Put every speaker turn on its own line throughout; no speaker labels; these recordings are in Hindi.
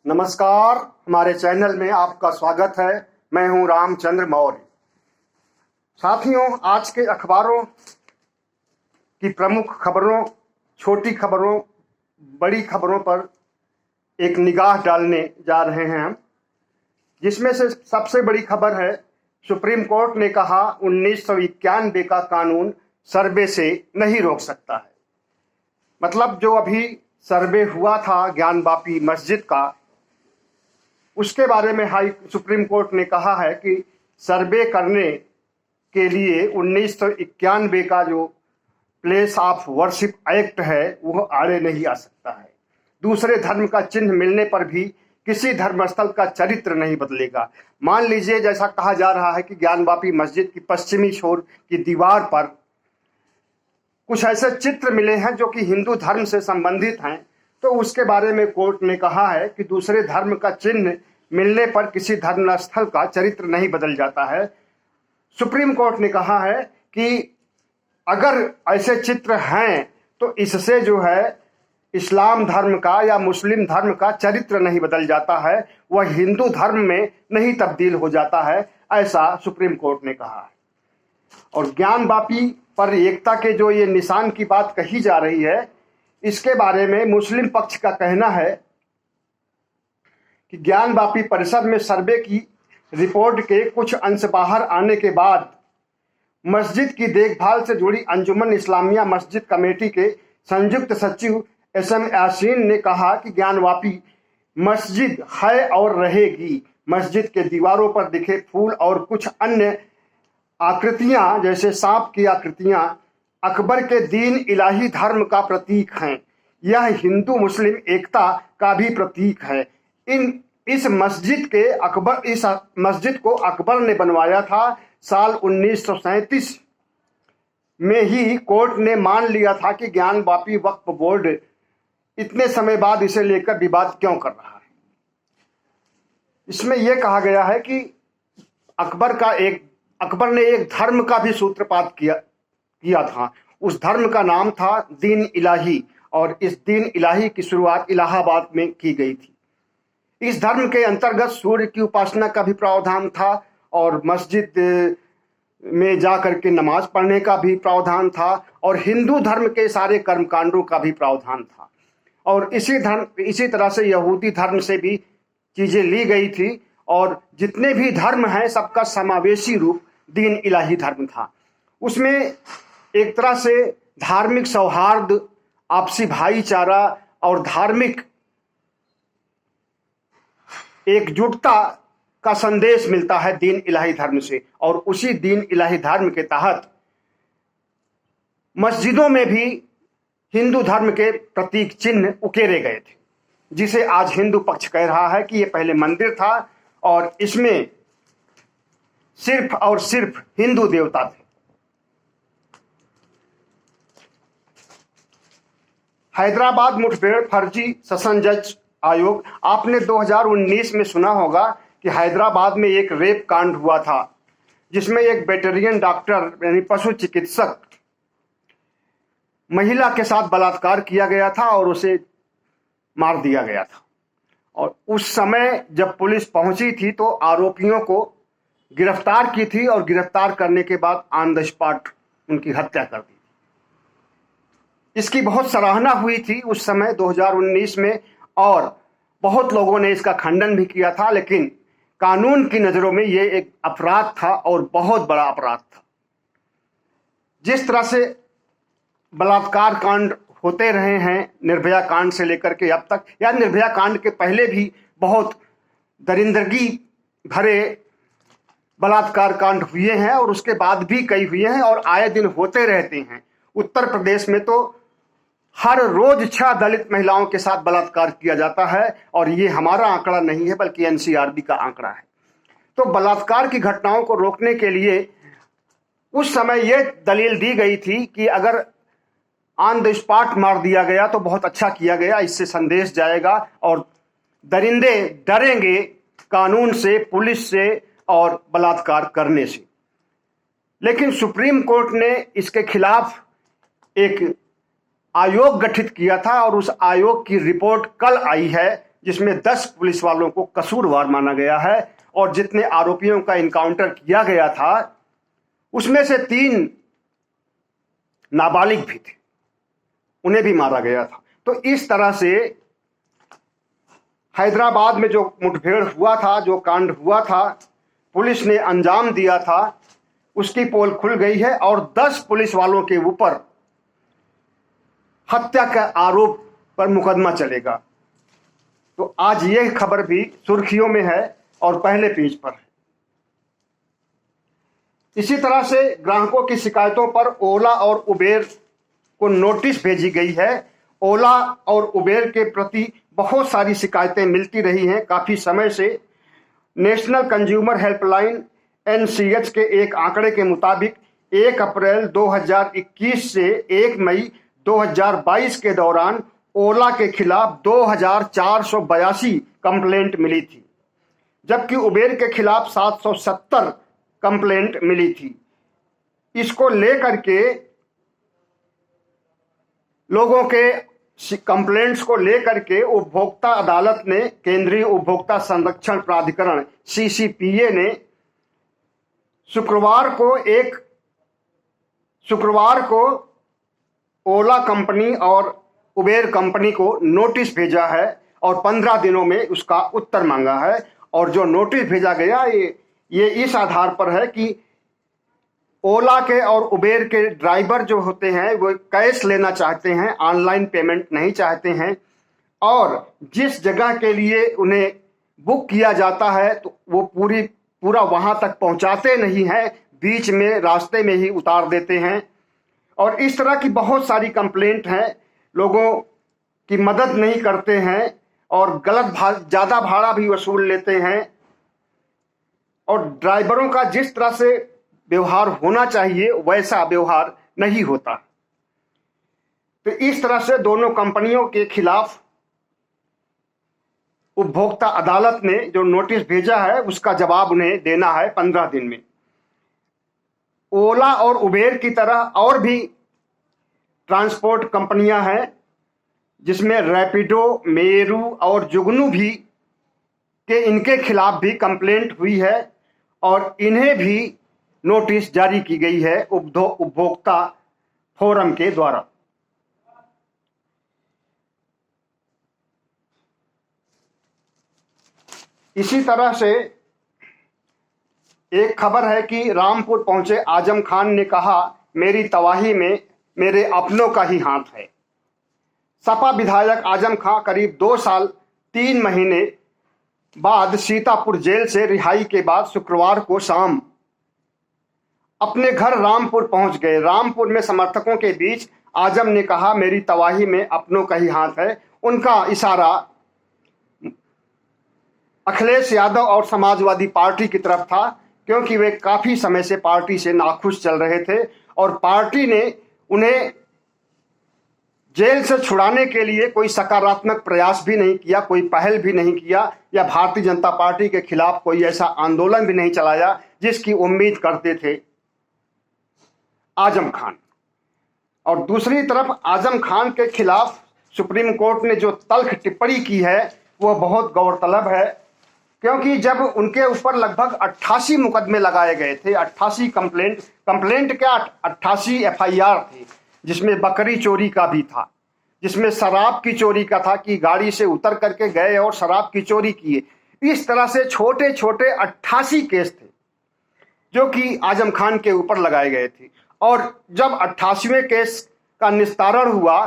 नमस्कार, हमारे चैनल में आपका स्वागत है। मैं हूं रामचंद्र मौर्य। साथियों, आज के अखबारों की प्रमुख खबरों, छोटी खबरों, बड़ी खबरों पर एक निगाह डालने जा रहे हैं हम, जिसमें से सबसे बड़ी खबर है, सुप्रीम कोर्ट ने कहा 1991 का कानून सर्वे से नहीं रोक सकता है। मतलब जो अभी सर्वे हुआ था ज्ञानवापी मस्जिद का, उसके बारे में सुप्रीम कोर्ट ने कहा है कि सर्वे करने के लिए 1991 का जो प्लेस ऑफ वर्शिप एक्ट है वह आड़े नहीं आ सकता है। दूसरे धर्म का चिन्ह मिलने पर भी किसी धर्मस्थल का चरित्र नहीं बदलेगा। मान लीजिए, जैसा कहा जा रहा है कि ज्ञानवापी मस्जिद की पश्चिमी छोर की दीवार पर कुछ ऐसे चित्र मिले हैं जो कि हिंदू धर्म से संबंधित हैं, तो उसके बारे में कोर्ट ने कहा है कि दूसरे धर्म का चिन्ह मिलने पर किसी धर्मस्थल का चरित्र नहीं बदल जाता है। सुप्रीम कोर्ट ने कहा है कि अगर ऐसे चित्र हैं तो इससे जो है इस्लाम धर्म का या मुस्लिम धर्म का चरित्र नहीं बदल जाता है, वह हिंदू धर्म में नहीं तब्दील हो जाता है, ऐसा सुप्रीम कोर्ट ने कहा है। और ज्ञानवापी पर एकता के जो ये निशान की बात कही जा रही है, इसके बारे में मुस्लिम पक्ष का कहना है कि ज्ञानवापी परिसर में सर्वे की रिपोर्ट के कुछ अंश बाहर आने के बाद मस्जिद की देखभाल से जुड़ी अंजुमन इस्लामिया मस्जिद कमेटी के संयुक्त सचिव SM यासीन ने कहा कि ज्ञानवापी मस्जिद है और रहेगी। मस्जिद के दीवारों पर दिखे फूल और कुछ अन्य आकृतियां, जैसे सांप की आकृतियां, अकबर के दीन इलाही धर्म का प्रतीक हैं। यह हिंदू मुस्लिम एकता का भी प्रतीक है। इस मस्जिद को अकबर ने बनवाया था। साल 1937 में ही कोर्ट ने मान लिया था कि ज्ञानवापी वक्फ बोर्ड इतने समय बाद इसे लेकर विवाद क्यों कर रहा है। इसमें यह कहा गया है कि अकबर ने एक धर्म का भी सूत्रपात किया था। उस धर्म का नाम था दीन इलाही, और इस दीन इलाही की शुरुआत इलाहाबाद में की गई थी। इस धर्म के अंतर्गत सूर्य की उपासना का भी प्रावधान था, और मस्जिद में जाकर के नमाज पढ़ने का भी प्रावधान था, और हिंदू धर्म के सारे कर्मकांडों का भी प्रावधान था। और इसी तरह से यहूदी धर्म से भी चीजें ली गई थी, और जितने भी धर्म हैं सबका समावेशी रूप दीन इलाही धर्म था। उसमें एक तरह से धार्मिक सौहार्द, आपसी भाईचारा और धार्मिक एकजुटता का संदेश मिलता है दीन इलाही धर्म से। और उसी दीन इलाही धर्म के तहत मस्जिदों में भी हिंदू धर्म के प्रतीक चिन्ह उकेरे गए थे, जिसे आज हिंदू पक्ष कह रहा है कि यह पहले मंदिर था और इसमें सिर्फ और सिर्फ हिंदू देवता थे। हैदराबाद मुठभेड़ फर्जी सेशन जज आयोग। आपने 2019 में सुना होगा कि हैदराबाद में एक रेप कांड हुआ था, जिसमें एक वेटरिनरी डॉक्टर यानी पशु चिकित्सक महिला के साथ बलात्कार किया गया था और उसे मार दिया गया था। और उस समय जब पुलिस पहुंची थी तो आरोपियों को गिरफ्तार की थी, और गिरफ्तार करने के बाद ऑन द स्पॉट उनकी हत्या कर दी। इसकी बहुत सराहना हुई थी उस समय 2019 में, और बहुत लोगों ने इसका खंडन भी किया था, लेकिन कानून की नजरों में यह एक अपराध था और बहुत बड़ा अपराध था। जिस तरह से बलात्कार कांड होते रहे हैं, निर्भया कांड से लेकर के अब तक, या निर्भया कांड के पहले भी बहुत दरिंदगी भरे बलात्कार कांड हुए हैं, और उसके बाद भी कई हुए हैं और आए दिन होते रहते हैं। उत्तर प्रदेश में तो हर रोज 6 दलित महिलाओं के साथ बलात्कार किया जाता है, और ये हमारा आंकड़ा नहीं है बल्कि NCRB का आंकड़ा है। तो बलात्कार की घटनाओं को रोकने के लिए उस समय यह दलील दी गई थी कि अगर ऑन द स्पॉट मार दिया गया तो बहुत अच्छा किया गया, इससे संदेश जाएगा और दरिंदे डरेंगे कानून से, पुलिस से और बलात्कार करने से। लेकिन सुप्रीम कोर्ट ने इसके खिलाफ एक आयोग गठित किया था, और उस आयोग की रिपोर्ट कल आई है जिसमें 10 पुलिस वालों को कसूरवार माना गया है और जितने आरोपियों का इनकाउंटर किया गया था उसमें से 3 नाबालिग भी थे, उन्हें भी मारा गया था। तो इस तरह से हैदराबाद में जो मुठभेड़ हुआ था, जो कांड हुआ था, पुलिस ने अंजाम दिया था, उसकी पोल खुल गई है और 10 पुलिस वालों के ऊपर हत्या का आरोप पर मुकदमा चलेगा। तो आज यह खबर भी सुर्खियों में है और पहले पेज पर है। इसी तरह से ग्राहकों की शिकायतों पर ओला और उबेर को नोटिस भेजी गई है। ओला और उबेर के प्रति बहुत सारी शिकायतें मिलती रही हैं काफी समय से। नेशनल कंज्यूमर हेल्पलाइन NCH के एक आंकड़े के मुताबिक 1 अप्रैल 2021 से 1 मई 2022 के दौरान ओला के खिलाफ 2482 कंप्लेंट मिली थी, जबकि उबेर के खिलाफ 770 कंप्लेंट मिली थी। इसको लेकर के लोगों के कंप्लेंट्स को लेकर के उपभोक्ता अदालत ने, केंद्रीय उपभोक्ता संरक्षण प्राधिकरण CCPA ने शुक्रवार को ओला कंपनी और उबेर कंपनी को नोटिस भेजा है और 15 दिनों में उसका उत्तर मांगा है। और जो नोटिस भेजा गया ये इस आधार पर है कि ओला के और उबेर के ड्राइवर जो होते हैं वो कैश लेना चाहते हैं, ऑनलाइन पेमेंट नहीं चाहते हैं, और जिस जगह के लिए उन्हें बुक किया जाता है तो वो पूरा वहां तक पहुंचाते नहीं हैं, बीच में रास्ते में ही उतार देते हैं। और इस तरह की बहुत सारी कंप्लेंट हैं, लोगों की मदद नहीं करते हैं और ज़्यादा भाड़ा भी वसूल लेते हैं और ड्राइवरों का जिस तरह से व्यवहार होना चाहिए वैसा व्यवहार नहीं होता। तो इस तरह से दोनों कंपनियों के खिलाफ उपभोक्ता अदालत ने जो नोटिस भेजा है उसका जवाब उन्हें देना है 15 दिन में। ओला और उबेर की तरह और भी ट्रांसपोर्ट कंपनियां हैं जिसमें रैपिडो, मेरू और जुगनू भी इनके खिलाफ भी कंप्लेंट हुई है और इन्हें भी नोटिस जारी की गई है उपभोक्ता फोरम के द्वारा। इसी तरह से एक खबर है कि रामपुर पहुंचे आजम खान ने कहा, मेरी तबाही में मेरे अपनों का ही हाथ है। सपा विधायक आजम खां करीब 2 साल 3 महीने बाद सीतापुर जेल से रिहाई के बाद शुक्रवार को शाम अपने घर रामपुर पहुंच गए। रामपुर में समर्थकों के बीच आजम ने कहा, मेरी तबाही में अपनों का ही हाथ है। उनका इशारा अखिलेश यादव और समाजवादी पार्टी की तरफ था, क्योंकि वे काफी समय से पार्टी से नाखुश चल रहे थे और पार्टी ने उन्हें जेल से छुड़ाने के लिए कोई सकारात्मक प्रयास भी नहीं किया, कोई पहल भी नहीं किया या भारतीय जनता पार्टी के खिलाफ कोई ऐसा आंदोलन भी नहीं चलाया जिसकी उम्मीद करते थे आजम खान। और दूसरी तरफ आजम खान के खिलाफ सुप्रीम कोर्ट ने जो तल्ख टिप्पणी की है वह बहुत गौरतलब है, क्योंकि जब उनके ऊपर लगभग 88 मुकदमे लगाए गए थे, 88 कंप्लेंट क्या 88 FIR थी, जिसमें बकरी चोरी का भी था, जिसमें शराब की चोरी का था कि गाड़ी से उतर करके गए और शराब की चोरी किए। इस तरह से छोटे छोटे 88 केस थे जो कि आजम खान के ऊपर लगाए गए थे। और जब 88वें केस का निस्तारण हुआ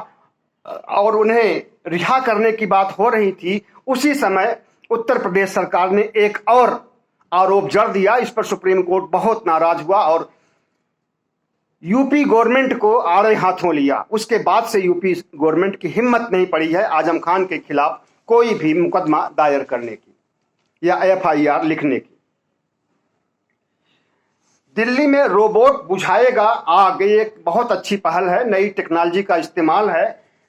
और उन्हें रिहा करने की बात हो रही थी, उसी समय उत्तर प्रदेश सरकार ने एक और आरोप जड़ दिया। इस पर सुप्रीम कोर्ट बहुत नाराज हुआ और यूपी गवर्नमेंट को आड़े हाथों लिया। उसके बाद से यूपी गवर्नमेंट की हिम्मत नहीं पड़ी है आजम खान के खिलाफ कोई भी मुकदमा दायर करने की या FIR लिखने की। दिल्ली में रोबोट बुझाएगा आग, ये एक बहुत अच्छी पहल है, नई टेक्नोलॉजी का इस्तेमाल है।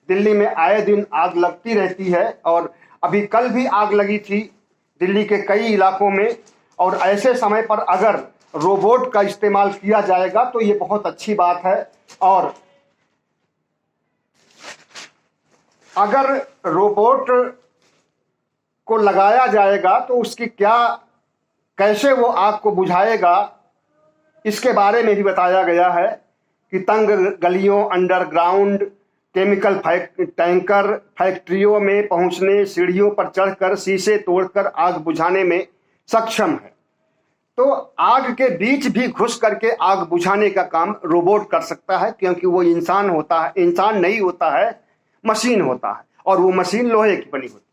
दिल्ली में आए दिन आग लगती रहती है और अभी कल भी आग लगी थी दिल्ली के कई इलाकों में। और ऐसे समय पर अगर रोबोट का इस्तेमाल किया जाएगा तो ये बहुत अच्छी बात है। और अगर रोबोट को लगाया जाएगा तो उसकी कैसे वो आग को बुझाएगा, इसके बारे में भी बताया गया है कि तंग गलियों, अंडरग्राउंड केमिकल टैंकर, फैक्ट्रियों में पहुंचने, सीढ़ियों पर चढ़कर शीशे तोड़कर आग बुझाने में सक्षम है। तो आग के बीच भी घुस करके आग बुझाने का काम रोबोट कर सकता है, क्योंकि वो इंसान नहीं होता है, मशीन होता है, और वो मशीन लोहे की बनी होती है।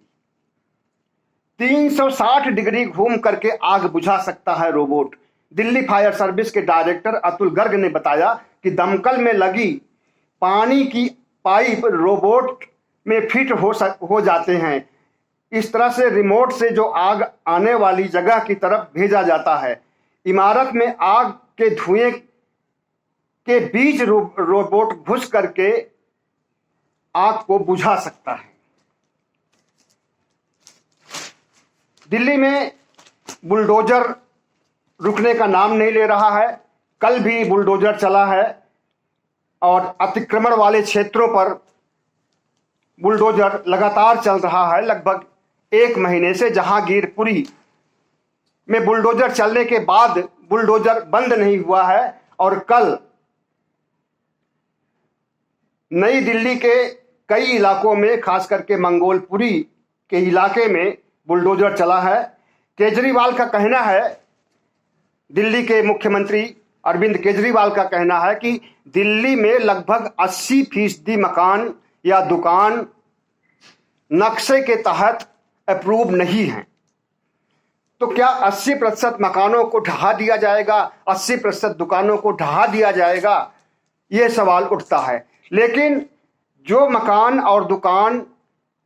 360 डिग्री घूम करके आग बुझा सकता है रोबोट। दिल्ली फायर सर्विस के डायरेक्टर अतुल गर्ग ने बताया कि दमकल में लगी पानी की पाइप रोबोट में फिट हो जाते हैं। इस तरह से रिमोट से जो आग आने वाली जगह की तरफ भेजा जाता है। इमारत में आग के धुएं के बीच रोबोट घुस करके आग को बुझा सकता है। दिल्ली में बुलडोजर रुकने का नाम नहीं ले रहा है। कल भी बुलडोजर चला है और अतिक्रमण वाले क्षेत्रों पर बुलडोजर लगातार चल रहा है। लगभग 1 महीने से जहांगीरपुरी में बुलडोजर चलने के बाद बुलडोजर बंद नहीं हुआ है, और कल नई दिल्ली के कई इलाकों में, खास करके मंगोलपुरी के इलाके में बुलडोजर चला है। केजरीवाल का कहना है, दिल्ली के मुख्यमंत्री अरविंद केजरीवाल का कहना है कि दिल्ली में लगभग 80% मकान या दुकान नक्शे के तहत अप्रूव नहीं है। तो क्या 80% मकानों को ढहा दिया जाएगा, 80% दुकानों को ढहा दिया जाएगा, ये सवाल उठता है। लेकिन जो मकान और दुकान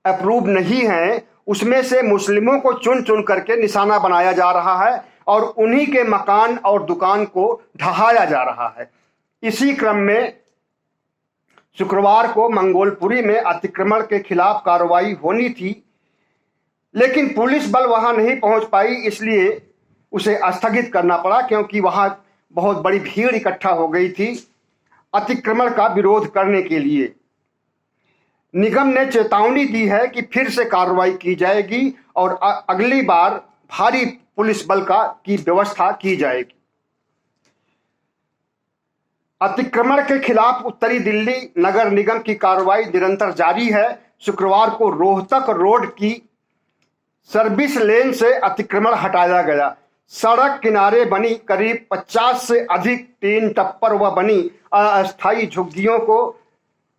अप्रूव नहीं है, उसमें से मुस्लिमों को चुन चुन करके निशाना बनाया जा रहा है और उन्हीं के मकान और दुकान को ढहाया जा रहा है। इसी क्रम में शुक्रवार को मंगोलपुरी में अतिक्रमण के खिलाफ कार्रवाई होनी थी, लेकिन पुलिस बल वहां नहीं पहुंच पाई, इसलिए उसे स्थगित करना पड़ा, क्योंकि वहां बहुत बड़ी भीड़ इकट्ठा हो गई थी अतिक्रमण का विरोध करने के लिए। निगम ने चेतावनी दी है कि फिर से कार्रवाई की जाएगी और अगली बार भारी पुलिस बल की व्यवस्था की जाएगी। अतिक्रमण के खिलाफ उत्तरी दिल्ली नगर निगम की कार्रवाई निरंतर जारी है। शुक्रवार को रोहतक रोड की सर्विस लेन से अतिक्रमण हटाया गया। सड़क किनारे बनी करीब 50 से अधिक टीन टप्पर व बनी अस्थायी झुग्गियों को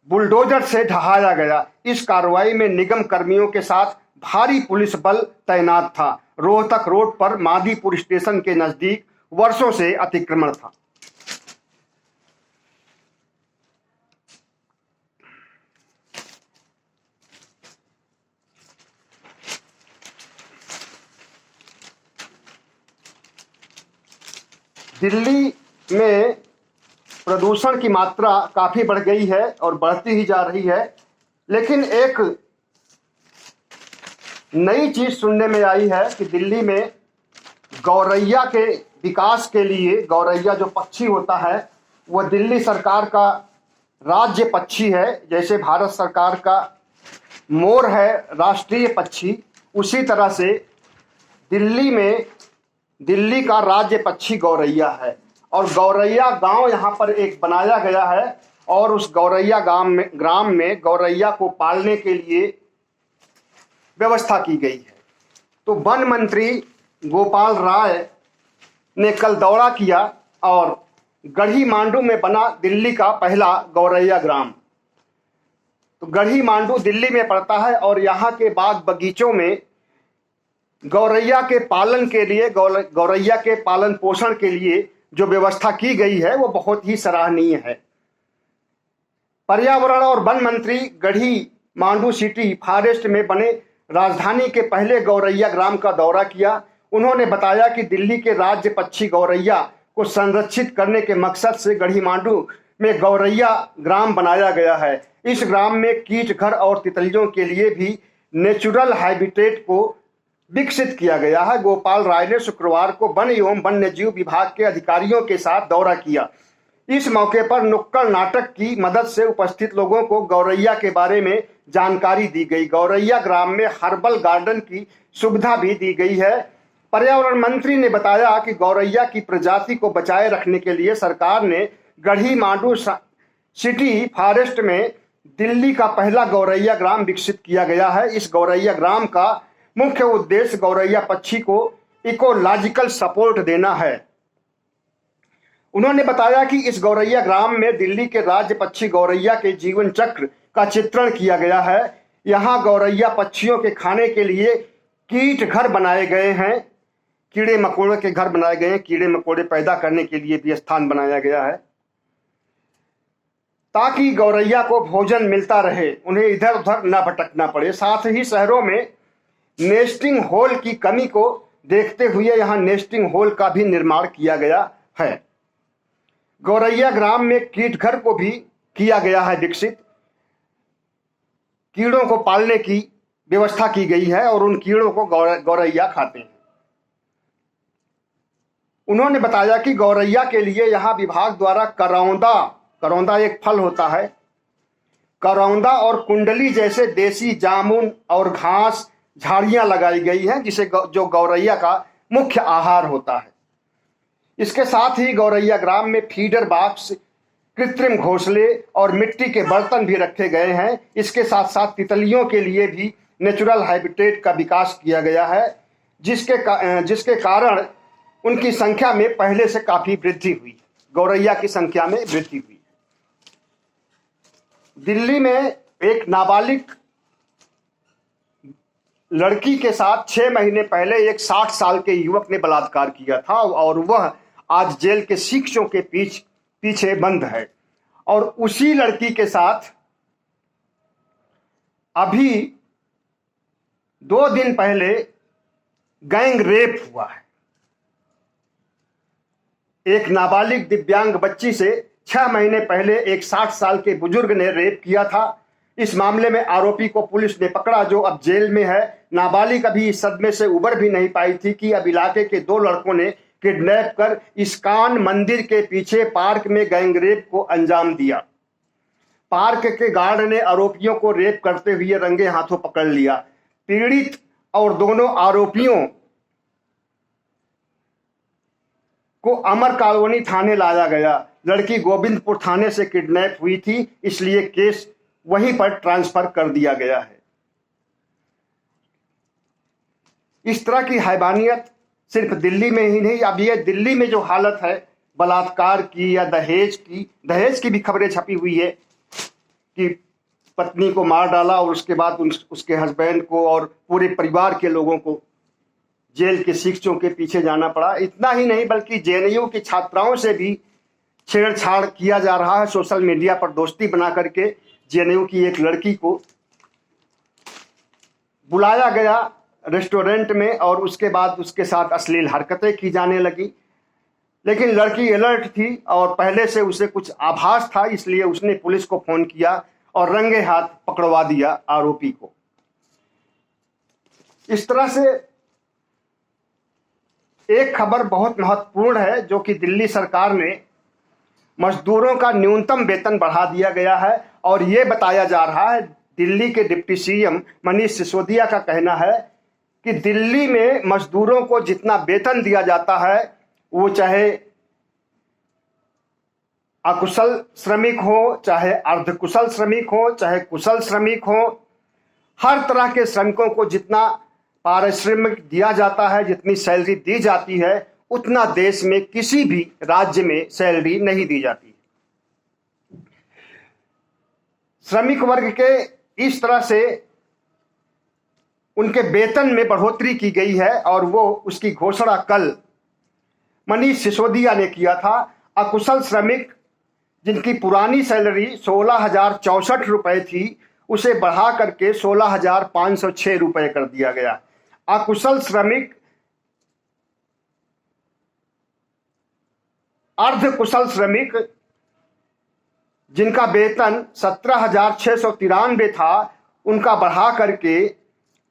बुलडोजर से ढहाया गया। इस कार्रवाई में निगम कर्मियों के साथ भारी पुलिस बल तैनात था। रोहतक रोड पर मादीपुर स्टेशन के नजदीक वर्षों से अतिक्रमण था। दिल्ली में प्रदूषण की मात्रा काफी बढ़ गई है और बढ़ती ही जा रही है, लेकिन एक नई चीज सुनने में आई है कि दिल्ली में गौरैया के विकास के लिए, गौरैया जो पक्षी होता है वह दिल्ली सरकार का राज्य पक्षी है। जैसे भारत सरकार का मोर है राष्ट्रीय पक्षी, उसी तरह से दिल्ली का राज्य पक्षी गौरैया है। और गौरैया गांव यहाँ पर एक बनाया गया है और उस गौरैया ग्राम में गौरैया को पालने के लिए व्यवस्था की गई है। तो वन मंत्री गोपाल राय ने कल दौरा किया और गढ़ी मांडू में बना दिल्ली का पहला गौरैया ग्राम। तो गढ़ी मांडू दिल्ली में पड़ता है और यहाँ के बाग बगीचों में गौरैया के पालन के लिए, गौरैया के पालन पोषण के लिए जो व्यवस्था की गई है वो बहुत ही सराहनीय है। पर्यावरण और वन मंत्री गढ़ी मांडू सिटी फॉरेस्ट में बने राजधानी के पहले गौरैया ग्राम का दौरा किया। उन्होंने बताया कि दिल्ली के राज्य पक्षी गौरैया को संरक्षित करने के मकसद से गढ़ी मांडू में गौरैया ग्राम बनाया गया है। इस ग्राम में कीट घर और तितलियों के लिए भी नेचुरल हैबिटेट को विकसित किया गया है। गोपाल राय ने शुक्रवार को वन एवं वन्य जीव विभाग के अधिकारियों के साथ दौरा किया। इस मौके पर नुक्कड़ नाटक की मदद से उपस्थित लोगों को गौरैया के बारे में जानकारी दी गई। गौरैया ग्राम में हर्बल गार्डन की सुविधा भी दी गई है। पर्यावरण मंत्री ने बताया कि गौरैया की प्रजाति को बचाए रखने के लिए सरकार ने गढ़ी मांडू सिटी फॉरेस्ट में दिल्ली का पहला गौरैया ग्राम विकसित किया गया है। इस गौरैया ग्राम का मुख्य उद्देश्य गौरैया पक्षी को इकोलॉजिकल सपोर्ट देना है। उन्होंने बताया कि इस गौरैया ग्राम में दिल्ली के राज्य पक्षी गौरैया के जीवन चक्र का चित्रण किया गया है। यहाँ गौरैया पक्षियों के खाने के लिए कीट घर बनाए गए हैं, कीड़े मकोड़े के घर बनाए गए हैं, कीड़े मकोड़े पैदा करने के लिए भी स्थान बनाया गया है ताकि गौरैया को भोजन मिलता रहे, उन्हें इधर उधर न भटकना पड़े। साथ ही शहरों में नेस्टिंग होल की कमी को देखते हुए यहाँ नेस्टिंग होल का भी निर्माण किया गया है। गौरैया ग्राम में कीट घर को भी किया गया है विकसित। कीड़ों को पालने की व्यवस्था की गई है और उन कीड़ों को गौरैया खाते हैं। उन्होंने बताया कि गौरैया के लिए यहाँ विभाग द्वारा करौंदा एक फल होता है, करौंदा और कुंडली जैसे देसी जामुन और घास झाड़ियां लगाई गई हैं जिसे जो गौरैया का मुख्य आहार होता है। इसके साथ ही गौरैया ग्राम में फीडर बॉक्स, कृत्रिम घोंसले और मिट्टी के बर्तन भी रखे गए हैं। इसके साथ साथ तितलियों के लिए भी नेचुरल हैबिटेट का विकास किया गया है जिसके कारण उनकी संख्या में पहले से काफी वृद्धि हुई, गौरैया की संख्या में वृद्धि हुई। दिल्ली में एक नाबालिग लड़की के साथ 6 महीने पहले एक 60 साल के युवक ने बलात्कार किया था और वह आज जेल के शिक्षों के पीछे बंद है। और उसी लड़की के साथ अभी 2 दिन पहले गैंग रेप हुआ है। एक नाबालिग दिव्यांग बच्ची से 6 महीने पहले एक 60 साल के बुजुर्ग ने रेप किया था। इस मामले में आरोपी को पुलिस ने पकड़ा जो अब जेल में है। नाबालिग अभी इस सदमे से उबर भी नहीं पाई थी कि अब इलाके के 2 लड़कों ने किडनैप कर इस्कॉन मंदिर के पीछे पार्क में गैंगरेप को अंजाम दिया। पार्क के गार्ड ने आरोपियों को रेप करते हुए रंगे हाथों पकड़ लिया। पीड़ित और दोनों आरोपियों को अमर कॉलोनी थाने लाया गया। लड़की गोविंदपुर थाने से किडनैप हुई थी, इसलिए केस वहीं पर ट्रांसफर कर दिया गया है। इस तरह की हैवानियत सिर्फ दिल्ली में ही नहीं, अब ये दिल्ली में जो हालत है बलात्कार की या दहेज की भी खबरें छपी हुई है कि पत्नी को मार डाला और उसके बाद उसके हस्बैंड को और पूरे परिवार के लोगों को जेल के शिक्षकों के पीछे जाना पड़ा। इतना ही नहीं बल्कि जेएनयू की छात्राओं से भी छेड़छाड़ किया जा रहा है। सोशल मीडिया पर दोस्ती बना करके जेएनयू की एक लड़की को बुलाया गया रेस्टोरेंट में और उसके बाद उसके साथ अश्लील हरकतें की जाने लगी। लेकिन लड़की अलर्ट थी और पहले से उसे कुछ आभास था, इसलिए उसने पुलिस को फोन किया और रंगे हाथ पकड़वा दिया आरोपी को। इस तरह से एक खबर बहुत महत्वपूर्ण है जो कि दिल्ली सरकार ने मजदूरों का न्यूनतम वेतन बढ़ा दिया गया है और ये बताया जा रहा है, दिल्ली के डिप्टी सीएम मनीष सिसोदिया का कहना है कि दिल्ली में मजदूरों को जितना वेतन दिया जाता है वो चाहे अकुशल श्रमिक हो, चाहे अर्धकुशल श्रमिक हो, चाहे कुशल श्रमिक हो, हर तरह के श्रमिकों को जितना पारिश्रमिक दिया जाता है, जितनी सैलरी दी जाती है, उतना देश में किसी भी राज्य में सैलरी नहीं दी जाती। श्रमिक वर्ग के इस तरह से उनके वेतन में बढ़ोतरी की गई है और वो उसकी घोषणा कल मनीष सिसोदिया ने किया था। अकुशल श्रमिक जिनकी पुरानी सैलरी 16,064 रुपए थी, उसे बढ़ा करके 16,506 रुपए कर दिया गया। अकुशल श्रमिक, अर्धकुशल श्रमिक जिनका वेतन 17,693 था, उनका बढ़ा करके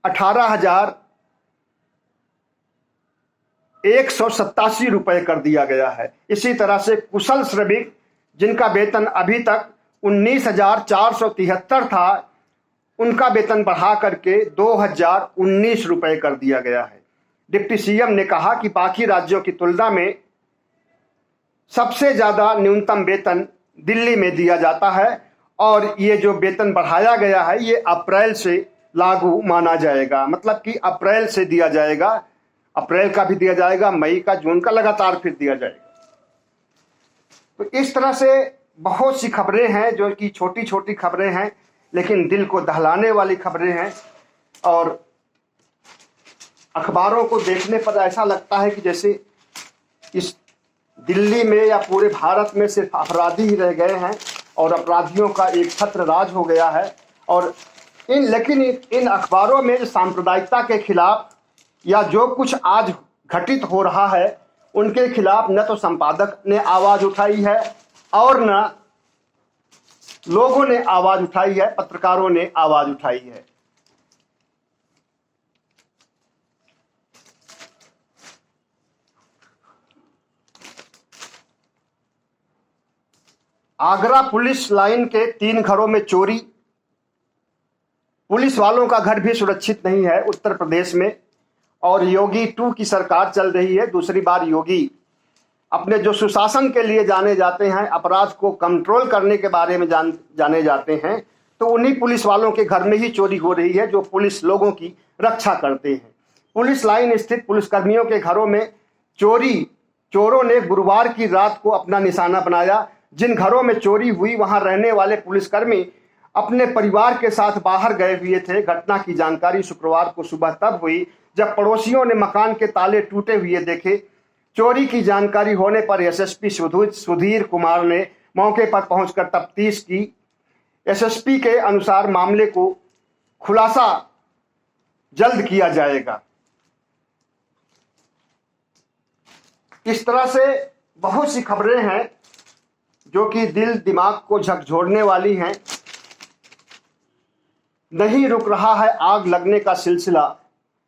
18,187 रुपए कर दिया गया है। इसी तरह से कुशल श्रमिक जिनका वेतन अभी तक 19,473 था, उनका वेतन बढ़ा करके 2,019 रुपए कर दिया गया है। डिप्टी सीएम ने कहा कि बाकी राज्यों की तुलना में सबसे ज़्यादा न्यूनतम वेतन दिल्ली में दिया जाता है और ये जो वेतन बढ़ाया गया है ये अप्रैल से लागू माना जाएगा। मतलब कि अप्रैल से दिया जाएगा, अप्रैल का भी दिया जाएगा, मई का, जून का, लगातार फिर दिया जाएगा। तो इस तरह से बहुत सी खबरें हैं जो कि छोटी छोटी खबरें हैं लेकिन दिल को दहलाने वाली खबरें हैं। और अखबारों को देखने पर ऐसा लगता है कि जैसे इस दिल्ली में या पूरे भारत में सिर्फ अपराधी ही रह गए हैं और अपराधियों का एक छत्र राज हो गया है। और लेकिन इन अखबारों में सांप्रदायिकता के खिलाफ या जो कुछ आज घटित हो रहा है उनके खिलाफ न तो संपादक ने आवाज उठाई है और न लोगों ने आवाज उठाई है, पत्रकारों ने आवाज उठाई है। आगरा पुलिस लाइन के 3 घरों में चोरी। पुलिस वालों का घर भी सुरक्षित नहीं है उत्तर प्रदेश में। और योगी 2 की सरकार चल रही है। दूसरी बार योगी अपने जो सुशासन के लिए जाने जाते हैं, अपराध को कंट्रोल करने के बारे में जाने जाते हैं, तो उन्हीं पुलिस वालों के घर में ही चोरी हो रही है जो पुलिस लोगों की रक्षा करते हैं। पुलिस लाइन स्थित पुलिसकर्मियों के घरों में चोरों ने गुरुवार की रात को अपना निशाना बनाया। जिन घरों में चोरी हुई वहां रहने वाले पुलिसकर्मी अपने परिवार के साथ बाहर गए हुए थे। घटना की जानकारी शुक्रवार को सुबह तब हुई जब पड़ोसियों ने मकान के ताले टूटे हुए देखे। चोरी की जानकारी होने पर एसएसपी सुधीर कुमार ने मौके पर पहुंचकर तफ्तीश की। एसएसपी के अनुसार मामले को खुलासा जल्द किया जाएगा। इस तरह से बहुत सी खबरें हैं जो कि दिल दिमाग को झकझोरने वाली हैं। नहीं रुक रहा है आग लगने का सिलसिला।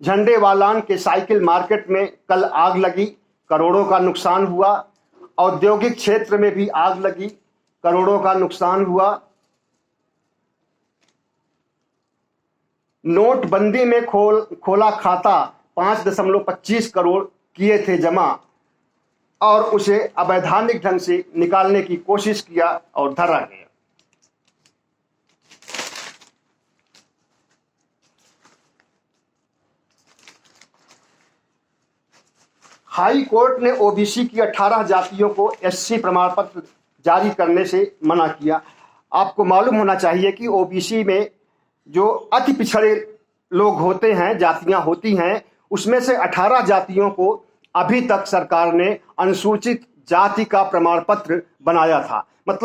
झंडेवालान के साइकिल मार्केट में कल आग लगी, करोड़ों का नुकसान हुआ। औद्योगिक क्षेत्र में भी आग लगी, करोड़ों का नुकसान हुआ। नोटबंदी में खोला खाता 5.25 करोड़ किए थे जमा और उसे अवैधानिक ढंग से निकालने की कोशिश किया और धरा गया। हाई कोर्ट ने ओबीसी की 18 जातियों को एससी प्रमाण पत्र जारी करने से मना किया। आपको मालूम होना चाहिए कि ओबीसी में जो अति पिछड़े लोग होते हैं, जातियां होती हैं, उसमें से 18 जातियों को अभी तक सरकार ने अनुसूचित जाति का प्रमाण पत्र बनाया था। मतलब